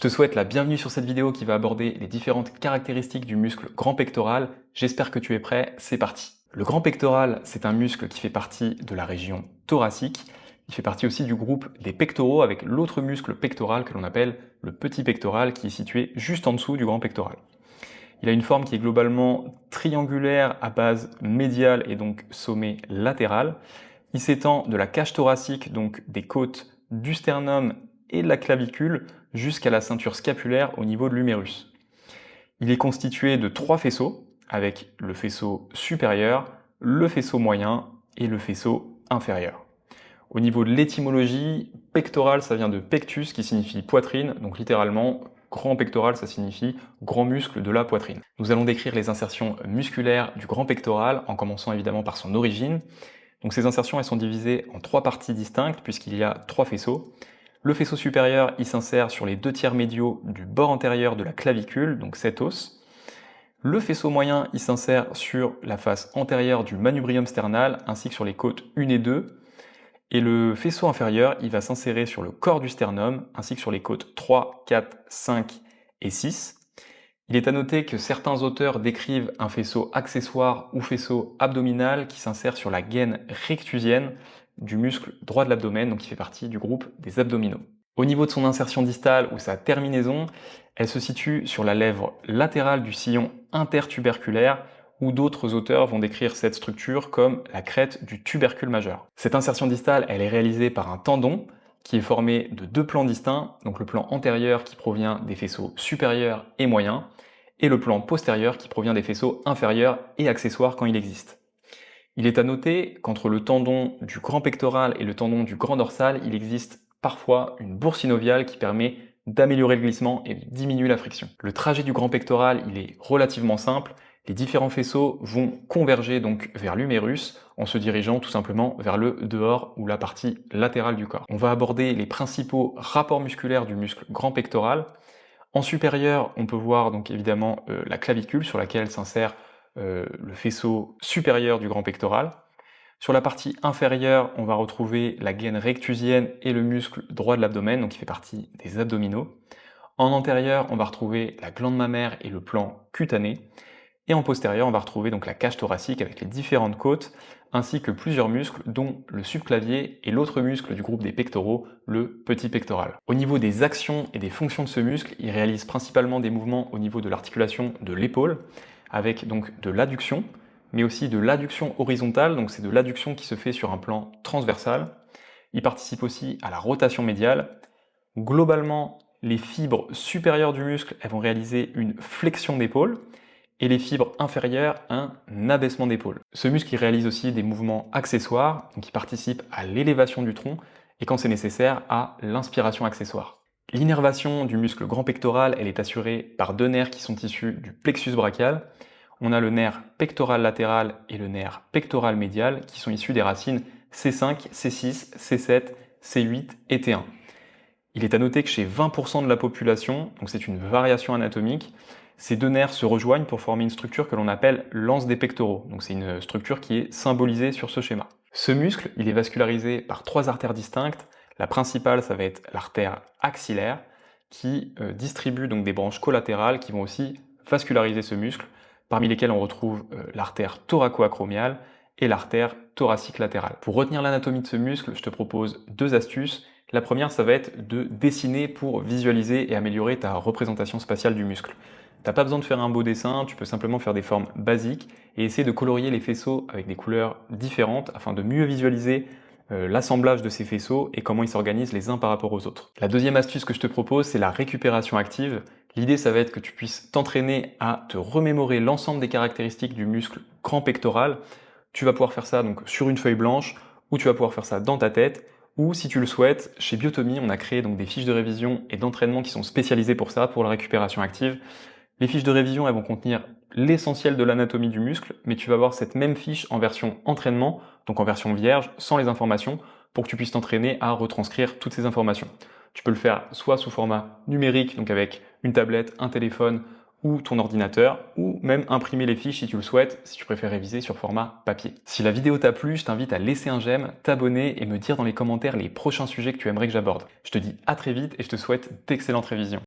te souhaite la bienvenue sur cette vidéo qui va aborder les différentes caractéristiques du muscle grand pectoral. J'espère que tu es prêt, c'est parti. Le grand pectoral, c'est un muscle qui fait partie de la région thoracique. Il fait partie aussi du groupe des pectoraux avec l'autre muscle pectoral que l'on appelle le petit pectoral qui est situé juste en dessous du grand pectoral. Il a une forme qui est globalement triangulaire à base médiale et donc sommet latéral. Il s'étend de la cage thoracique, donc des côtes du sternum et de la clavicule jusqu'à la ceinture scapulaire au niveau de l'humérus. Il est constitué de 3 faisceaux, avec le faisceau supérieur, le faisceau moyen et le faisceau inférieur. Au niveau de l'étymologie, pectoral ça vient de pectus qui signifie poitrine, donc littéralement grand pectoral ça signifie grand muscle de la poitrine. Nous allons décrire les insertions musculaires du grand pectoral en commençant évidemment par son origine. Donc ces insertions elles sont divisées en 3 parties distinctes puisqu'il y a 3 faisceaux. Le faisceau supérieur, il s'insère sur les 2 tiers médiaux du bord antérieur de la clavicule, donc cet os. Le faisceau moyen, il s'insère sur la face antérieure du manubrium sternal, ainsi que sur les côtes 1 et 2. Et le faisceau inférieur, il va s'insérer sur le corps du sternum, ainsi que sur les côtes 3, 4, 5 et 6. Il est à noter que certains auteurs décrivent un faisceau accessoire ou faisceau abdominal qui s'insère sur la gaine rectusienne du muscle droit de l'abdomen, donc qui fait partie du groupe des abdominaux. Au niveau de son insertion distale ou sa terminaison, elle se situe sur la lèvre latérale du sillon intertuberculaire, où d'autres auteurs vont décrire cette structure comme la crête du tubercule majeur. Cette insertion distale, elle est réalisée par un tendon qui est formé de 2 plans distincts, donc le plan antérieur qui provient des faisceaux supérieurs et moyens, et le plan postérieur qui provient des faisceaux inférieurs et accessoires quand il existe. Il est à noter qu'entre le tendon du grand pectoral et le tendon du grand dorsal, il existe parfois une bourse synoviale qui permet d'améliorer le glissement et de diminuer la friction. Le trajet du grand pectoral, il est relativement simple. Les différents faisceaux vont converger donc vers l'humérus en se dirigeant tout simplement vers le dehors ou la partie latérale du corps. On va aborder les principaux rapports musculaires du muscle grand pectoral. En supérieur, on peut voir donc évidemment la clavicule sur laquelle s'insère le faisceau supérieur du grand pectoral. Sur la partie inférieure, on va retrouver la gaine rectusienne et le muscle droit de l'abdomen, donc qui fait partie des abdominaux. En antérieur, on va retrouver la glande mammaire et le plan cutané. Et en postérieur, on va retrouver donc la cage thoracique avec les différentes côtes, ainsi que plusieurs muscles, dont le subclavier et l'autre muscle du groupe des pectoraux, le petit pectoral. Au niveau des actions et des fonctions de ce muscle, il réalise principalement des mouvements au niveau de l'articulation de l'épaule, avec donc de l'adduction, mais aussi de l'adduction horizontale, donc c'est de l'adduction qui se fait sur un plan transversal. Il participe aussi à la rotation médiale. Globalement, les fibres supérieures du muscle, elles vont réaliser une flexion d'épaule, et les fibres inférieures, un abaissement d'épaule. Ce muscle il réalise aussi des mouvements accessoires, donc il participe à l'élévation du tronc, et quand c'est nécessaire, à l'inspiration accessoire. L'innervation du muscle grand pectoral, elle est assurée par 2 nerfs qui sont issus du plexus brachial. On a le nerf pectoral latéral et le nerf pectoral médial qui sont issus des racines C5, C6, C7, C8 et T1. Il est à noter que chez 20% de la population, donc c'est une variation anatomique, ces 2 nerfs se rejoignent pour former une structure que l'on appelle l'anse des pectoraux. Donc c'est une structure qui est symbolisée sur ce schéma. Ce muscle, il est vascularisé par 3 artères distinctes. La principale, ça va être l'artère axillaire qui distribue donc des branches collatérales qui vont aussi vasculariser ce muscle, parmi lesquelles on retrouve l'artère thoraco-acromiale et l'artère thoracique latérale. Pour retenir l'anatomie de ce muscle, je te propose 2 astuces. La première, ça va être de dessiner pour visualiser et améliorer ta représentation spatiale du muscle. T'as pas besoin de faire un beau dessin, tu peux simplement faire des formes basiques et essayer de colorier les faisceaux avec des couleurs différentes afin de mieux visualiser l'assemblage de ces faisceaux et comment ils s'organisent les uns par rapport aux autres. La deuxième astuce que je te propose, c'est la récupération active. L'idée, ça va être que tu puisses t'entraîner à te remémorer l'ensemble des caractéristiques du muscle grand pectoral. Tu vas pouvoir faire ça donc sur une feuille blanche ou tu vas pouvoir faire ça dans ta tête. Ou si tu le souhaites, chez Biotomie, on a créé donc des fiches de révision et d'entraînement qui sont spécialisées pour ça, pour la récupération active. Les fiches de révision, elles vont contenir l'essentiel de l'anatomie du muscle, mais tu vas avoir cette même fiche en version entraînement, donc en version vierge, sans les informations, pour que tu puisses t'entraîner à retranscrire toutes ces informations. Tu peux le faire soit sous format numérique, donc avec une tablette, un téléphone ou ton ordinateur, ou même imprimer les fiches si tu le souhaites, si tu préfères réviser sur format papier. Si la vidéo t'a plu, je t'invite à laisser un j'aime, t'abonner et me dire dans les commentaires les prochains sujets que tu aimerais que j'aborde. Je te dis à très vite et je te souhaite d'excellentes révisions.